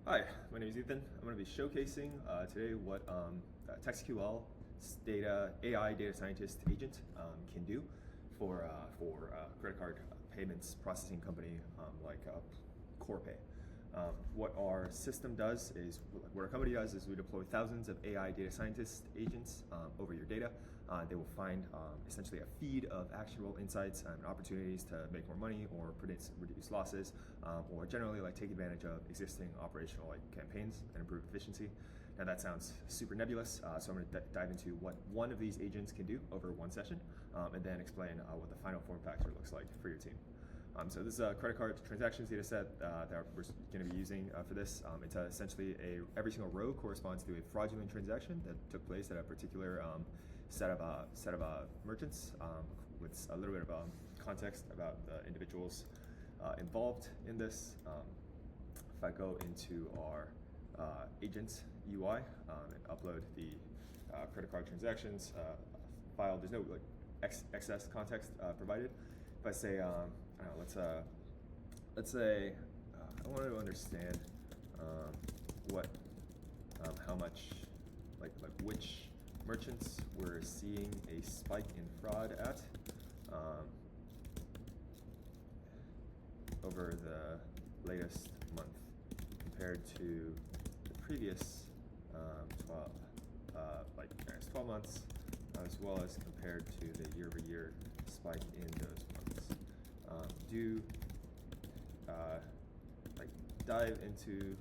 Hi, my name is Ethan. I'm going to be showcasing today what TextQL AI data scientist agent can do for credit card payments processing company like Corpay. What our system does is, what our company does is we deploy thousands of AI data scientist agents over your data. They will find essentially a feed of actionable insights and opportunities to make more money or reduce losses, or generally like take advantage of existing operational campaigns and improve efficiency. Now that sounds super nebulous, so I'm going to dive into what one of these agents can do over one session, and then explain what the final form factor looks like for your team. So this is a credit card transactions data set that we're going to be using for this. It's essentially every single row corresponds to a fraudulent transaction that took place at a particular set of merchants, with a little bit of context about the individuals involved in this. If I go into our agents UI and upload the credit card transactions file, there's no excess context provided. If I say, I don't know, let's say I wanted to understand how much, which merchants were seeing a spike in fraud at over the latest month compared to the previous 12 months, as well as compared to the year-over-year spike in those months. Dive into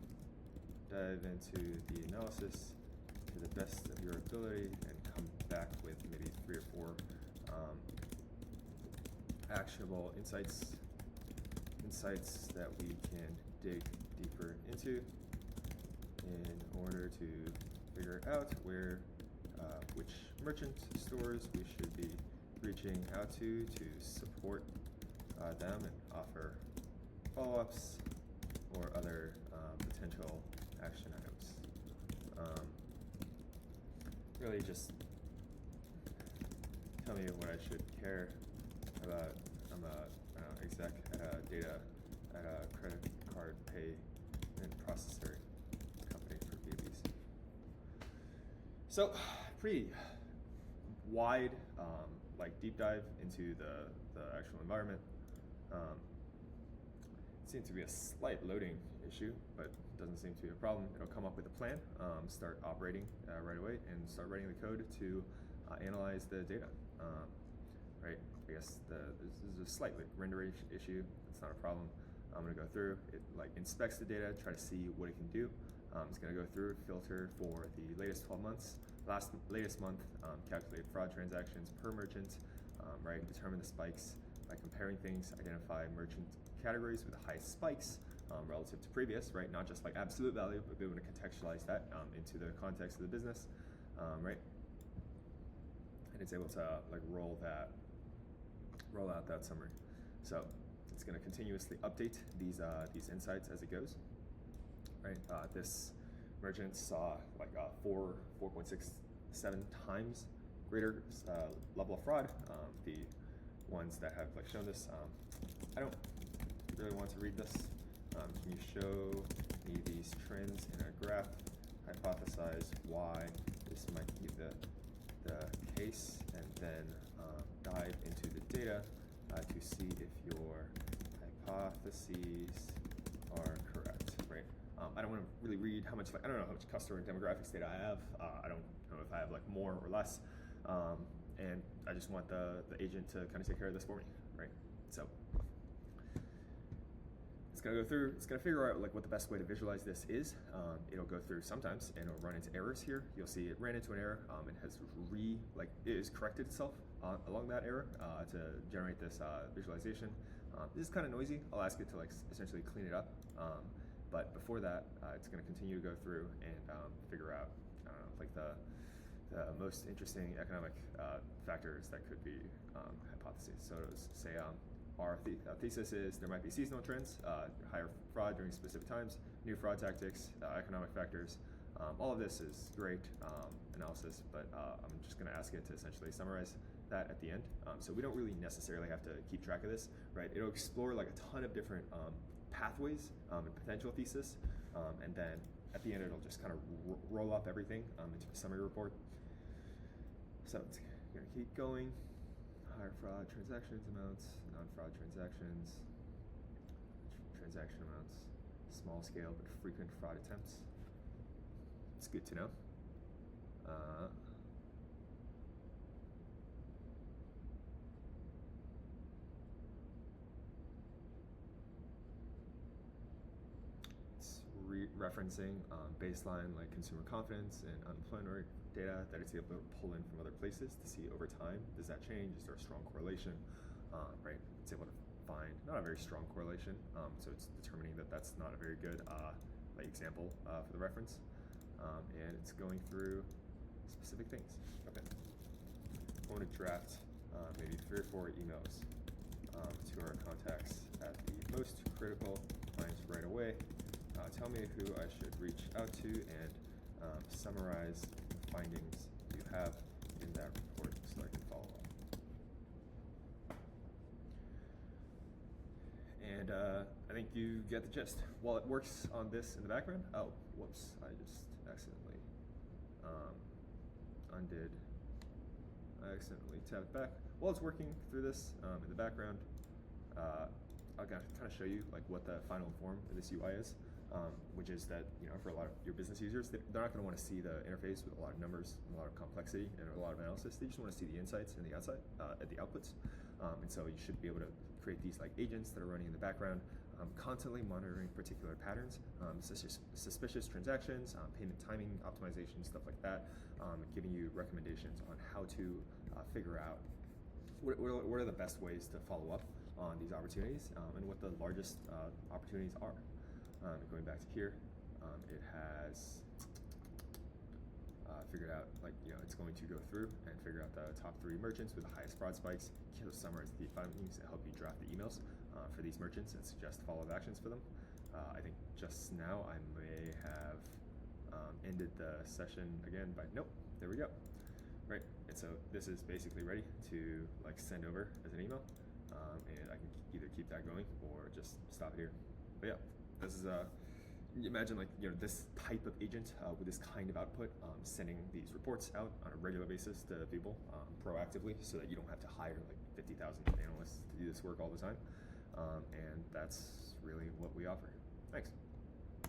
the analysis to the best of your ability and come back with maybe 3 or 4 actionable insights that we can dig deeper into in order to figure out which merchant stores we should be reaching out to support them and offer follow-ups or other potential action items. Really just tell me what I should care about. I'm a exec at a credit card payment processor company for B2Bs. So pretty wide deep dive into the actual environment. It seems to be a slight loading issue, but doesn't seem to be a problem. It'll come up with a plan, start operating right away, and start writing the code to analyze the data. Right? I guess this is a slight render issue. It's not a problem. I'm going to go through it, inspects the data, try to see what it can do. It's going to go through, filter for the latest 12 months, latest month, calculate fraud transactions per merchant, right? Determine the spikes by comparing things, identify merchant categories with the highest spikes relative to previous, right? Not just absolute value, but be able to contextualize that into the context of the business, right? And it's able to roll out that summary. So it's going to continuously update these insights as it goes. Right, this merchant saw 4.67 times greater level of fraud. The ones that have shown this, I don't really want to read this. Can you show me these trends in a graph? Hypothesize why this might be the case, and then dive into the data to see if your hypotheses are correct. Right. I don't want to really read how much, I don't know how much customer demographics data I have. I don't know if I have more or less. And I just want the agent to kind of take care of this for me, right? So it's gonna go through, it's gonna figure out what the best way to visualize this is. It'll go through sometimes and it'll run into errors here. You'll see it ran into an error. It has it has corrected itself along that error to generate this visualization. This is kind of noisy. I'll ask it to essentially clean it up. But before that, it's going to continue to go through and figure out, the most interesting economic factors that could be hypotheses. So let's say our thesis is there might be seasonal trends, higher fraud during specific times, new fraud tactics, economic factors. All of this is great analysis, but I'm just going to ask it to essentially summarize that at the end. So we don't really necessarily have to keep track of this, right? It'll explore a ton of different pathways and potential thesis and then at the end it'll just kind of roll up everything into a summary report. So it's going to keep going. Higher fraud transactions amounts, non-fraud transactions, transaction amounts, small scale but frequent fraud attempts. It's good to know. It's referencing baseline like consumer confidence and unemployment rate data that it's able to pull in from other places to see over time, does that change? Is there a strong correlation? Right, it's able to find not a very strong correlation, so it's determining that that's not a very good like example for the reference, and it's going through specific things. Okay, I want to draft maybe 3 or 4 emails to our contacts at the most critical times right away. Tell me who I should reach out to and summarize the findings you have in that report so I can follow up. And I think you get the gist. While it works on this in the background, oh, whoops, I just accidentally undid. I accidentally tabbed back. While it's working through this in the background, I'll kind of show you like what the final form of this UI is, which is that, you know, for a lot of your business users, they're not going to want to see the interface with a lot of numbers, and a lot of complexity, and a lot of analysis. They just want to see the insights and the outside, at the outputs. And so you should be able to create these like agents that are running in the background, constantly monitoring particular patterns, suspicious transactions, payment timing optimization, stuff like that, giving you recommendations on how to figure out what are the best ways to follow up on these opportunities, and what the largest opportunities are. Going back to here, it has figured out, like, you know, it's going to go through and figure out the top 3 merchants with the highest fraud spikes, summarize the findings, and help you draft the emails for these merchants and suggest follow-up actions for them. I think just now I may have ended the session again by, nope, there we go. Right, and so this is basically ready to like send over as an email, and I can either keep that going or just stop it here. But yeah, this is imagine, like, you know, this type of agent with this kind of output, sending these reports out on a regular basis to people proactively, so that you don't have to hire like 50,000 analysts to do this work all the time, and that's really what we offer. Thanks.